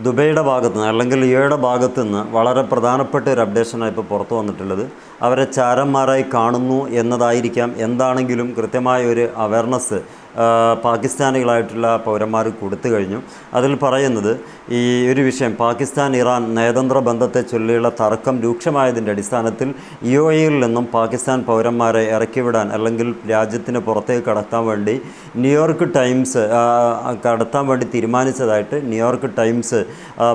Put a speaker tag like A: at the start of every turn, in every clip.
A: ദുബൈയുടെ ഭാഗത്തു നിന്ന് അല്ലെങ്കിൽ യുടെ ഭാഗത്തു നിന്ന് വളരെ പ്രധാനപ്പെട്ട ഒരു അപ്ഡേഷനാണ് ഇപ്പോൾ പുറത്തു വന്നിട്ടുള്ളത്. അവരെ ചാരന്മാരായി കാണുന്നു എന്നതായിരിക്കാം. എന്താണെങ്കിലും കൃത്യമായ ഒരു അവയർനെസ് പാകിസ്ഥാനികളായിട്ടുള്ള പൗരന്മാർ കൊടുത്തു കഴിഞ്ഞു. അതിൽ പറയുന്നത് ഈ ഒരു വിഷയം പാകിസ്ഥാൻ ഇറാൻ നയതന്ത്ര ബന്ധത്തെ ചൊല്ലിയുള്ള തർക്കം രൂക്ഷമായതിൻ്റെ അടിസ്ഥാനത്തിൽ UAE-യിൽ നിന്നും പാകിസ്ഥാൻ പൗരന്മാരെ ഇറക്കിവിടാൻ അല്ലെങ്കിൽ രാജ്യത്തിന് പുറത്തേക്ക് കടത്താൻ വേണ്ടി ന്യൂയോർക്ക് ടൈംസ് കടത്താൻ വേണ്ടി തീരുമാനിച്ചതായിട്ട് ന്യൂയോർക്ക് ടൈംസ്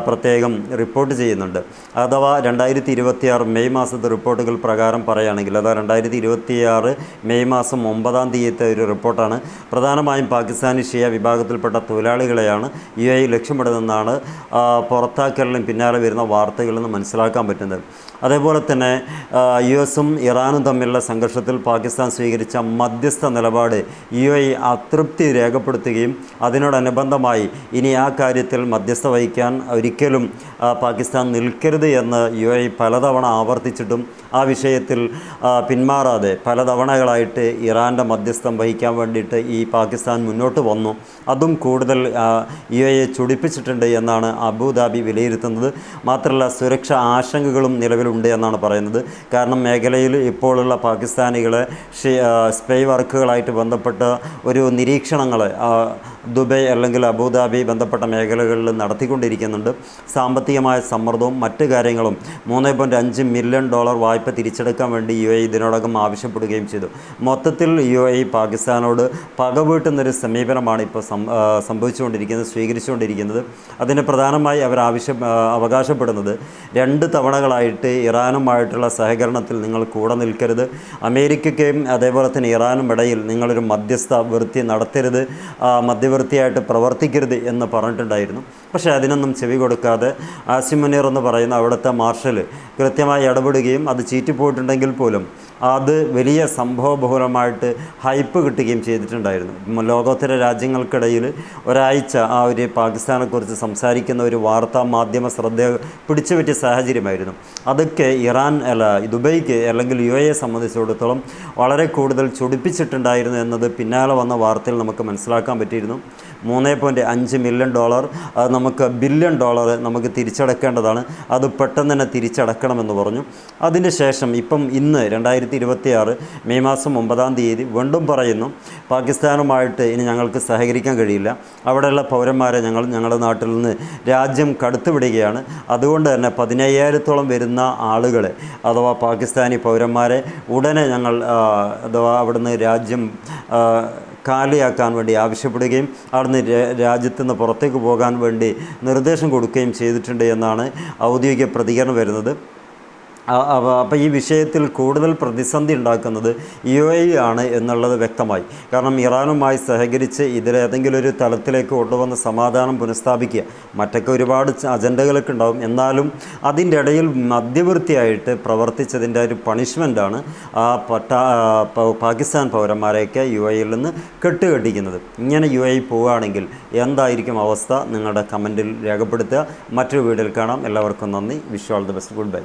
A: പ്രത്യേകം റിപ്പോർട്ട് ചെയ്യുന്നുണ്ട്. അഥവാ 2026 മെയ് മാസത്തെ റിപ്പോർട്ടുകൾ പ്രകാരം പറയുകയാണെങ്കിൽ അഥവാ 2026 മെയ് മാസം 9-ാം തീയതിത്തെ ഒരു റിപ്പോർട്ടാണ്. പ്രധാനമായും പാകിസ്ഥാനി ഷിയ വിഭാഗത്തിൽപ്പെട്ട തൊഴിലാളികളെയാണ് UAE ലക്ഷ്യമിടുന്നതെന്നാണ് പുറത്താക്കലിന് പിന്നാലെ വരുന്ന വാർത്തകളിൽ നിന്ന് മനസ്സിലാക്കാൻ പറ്റുന്നത്. അതേപോലെ തന്നെ US-ഉം ഇറാനും തമ്മിലുള്ള സംഘർഷത്തിൽ പാകിസ്ഥാൻ സ്വീകരിച്ച മധ്യസ്ഥ നിലപാട് UAE അതൃപ്തി രേഖപ്പെടുത്തുകയും അതിനോടനുബന്ധമായി ഇനി ആ കാര്യത്തിൽ മധ്യസ്ഥ വഹിക്കാൻ ഒരിക്കലും പാകിസ്ഥാൻ നിൽക്കരുത് എന്ന് UAE പലതവണ ആവർത്തിച്ചിട്ടും ആ വിഷയത്തിൽ പിന്മാറാതെ പലതവണകളായിട്ട് ഇറാൻ്റെ മധ്യസ്ഥം വഹിക്കാൻ വേണ്ടിയിട്ട് ഈ പാകിസ്ഥാൻ മുന്നോട്ട് വന്നു. അതും കൂടുതൽ UAE ചൊടിപ്പിച്ചിട്ടുണ്ട് എന്നാണ് അബുദാബി വിലയിരുത്തുന്നത്. മാത്രമല്ല സുരക്ഷാ ആശങ്കകളും നിലവിലുണ്ട് എന്നാണ് പറയുന്നത്. കാരണം മേഖലയിൽ ഇപ്പോഴുള്ള പാകിസ്ഥാനികളെ സ്പൈ വർക്കുകളായിട്ട് ബന്ധപ്പെട്ട ഒരു നിരീക്ഷണങ്ങൾ ദുബൈ അല്ലെങ്കിൽ അബുദാബി ബന്ധപ്പെട്ട മേഖലകളിൽ നടത്തിക്കൊണ്ടിരിക്കുന്നുണ്ട്. സാമ്പത്തികമായ സമ്മർദ്ദവും മറ്റ് കാര്യങ്ങളും $3.5 മില്യൺ വായ്പ തിരിച്ചെടുക്കാൻ വേണ്ടി UAE ഇതിനോടകം ആവശ്യപ്പെടുകയും ചെയ്തു. മൊത്തത്തിൽ UAE പാകിസ്ഥാനോട് പകവീട്ടുന്നൊരു സമീപനമാണ് ഇപ്പോൾ സ്വീകരിച്ചുകൊണ്ടിരിക്കുന്നത്. അതിന് പ്രധാനമായി അവർ അവകാശപ്പെടുന്നത് 2 തവണകളായിട്ട് ഇറാനുമായിട്ടുള്ള സഹകരണത്തിൽ നിങ്ങൾ കൂടെ നിൽക്കരുത്, അമേരിക്കയ്ക്കും അതേപോലെ തന്നെ ഇറാനും ഇടയിൽ നിങ്ങളൊരു മധ്യസ്ഥ വൃത്തി നടത്തരുത്, മധ്യവർത്തിയായിട്ട് പ്രവർത്തിക്കരുത് എന്ന് പറഞ്ഞിട്ടുണ്ടായിരുന്നു. പക്ഷേ അതിനൊന്നും ചെവി കൊടുക്കാതെ ആസിം മുനീർ എന്ന് പറയുന്ന അവിടുത്തെ മാർഷൽ കൃത്യമായി ഇടപെടുകയും അത് ചീറ്റിപ്പോയിട്ടുണ്ടെങ്കിൽ പോലും അത് വലിയ സംഭവബഹുലമായിട്ട് ഹൈപ്പ് കിട്ടുകയും ചെയ്തിട്ടുണ്ടായിരുന്നു. ലോകോത്തര രാജ്യങ്ങൾക്കിടയിൽ ഒരാഴ്ച ആ ഒരു പാകിസ്ഥാനെക്കുറിച്ച് സംസാരിക്കുന്ന ഒരു വാർത്താ മാധ്യമ ശ്രദ്ധ പിടിച്ചുപറ്റിയ സാഹചര്യമായിരുന്നു. അതൊക്കെ ദുബൈക്ക് അല്ലെങ്കിൽ UAE സംബന്ധിച്ചിടത്തോളം വളരെ കൂടുതൽ ചൊടിപ്പിച്ചിട്ടുണ്ടായിരുന്നു എന്നത് പിന്നാലെ വന്ന വാർത്തയിൽ നമുക്ക് മനസ്സിലാക്കാൻ പറ്റിയിരുന്നു. $3.5 മില്യൺ അത് നമുക്ക് $1 ബില്യൺ നമുക്ക് തിരിച്ചടക്കേണ്ടതാണ്, അത് പെട്ടെന്ന് തന്നെ തിരിച്ചടക്കണമെന്ന് പറഞ്ഞു. അതിനുശേഷം ഇപ്പം ഇന്ന് 2026 മെയ് മാസം 9-ാം തീയതി വീണ്ടും പറയുന്നു പാകിസ്ഥാനുമായിട്ട് ഇനി ഞങ്ങൾക്ക് സഹകരിക്കാൻ കഴിയില്ല, അവിടെയുള്ള പൗരന്മാരെ ഞങ്ങളുടെ നാട്ടിൽ നിന്ന് രാജ്യം കടത്തിവിടുകയാണ്. അതുകൊണ്ട് തന്നെ 15,000-ത്തോളം വരുന്ന ആളുകളെ അഥവാ പാകിസ്ഥാനി പൗരന്മാരെ ഉടനെ ഞങ്ങൾ അഥവാ അവിടുന്ന് രാജ്യം കാലിയാക്കാൻ വേണ്ടി ആവശ്യപ്പെടുകയും അവിടുന്ന് രാജ്യത്തു നിന്ന് പുറത്തേക്ക് പോകാൻ വേണ്ടി നിർദ്ദേശം കൊടുക്കുകയും ചെയ്തിട്ടുണ്ട് എന്നാണ് ഔദ്യോഗിക പ്രതികരണം വരുന്നത്. അപ്പോൾ ഈ വിഷയത്തിൽ കൂടുതൽ പ്രതിസന്ധി ഉണ്ടാക്കുന്നത് UAE ആണ് എന്നുള്ളത് വ്യക്തമായി. കാരണം ഇറാനുമായി സഹകരിച്ച് ഇതിലേതെങ്കിലും ഒരു തലത്തിലേക്ക് കൊണ്ടുവന്ന് സമാധാനം പുനഃസ്ഥാപിക്കുക, മറ്റൊക്കെ ഒരുപാട് അജണ്ടകളൊക്കെ ഉണ്ടാകും. എന്നാലും അതിൻ്റെ ഇടയിൽ മധ്യവർത്തിയായിട്ട് പ്രവർത്തിച്ചതിൻ്റെ ഒരു പണിഷ്മെൻറ്റാണ് പാകിസ്ഥാൻ പൗരന്മാരെയൊക്കെ UAE-യിൽ നിന്ന് കെട്ടുകെട്ടിക്കുന്നത്. ഇങ്ങനെ UAE പോവുകയാണെങ്കിൽ എന്തായിരിക്കും അവസ്ഥ? നിങ്ങളുടെ കമൻറ്റിൽ രേഖപ്പെടുത്തുക. മറ്റൊരു വീഡിയോയിൽ കാണാം. എല്ലാവർക്കും നന്ദി. Wish all the best. Good bye.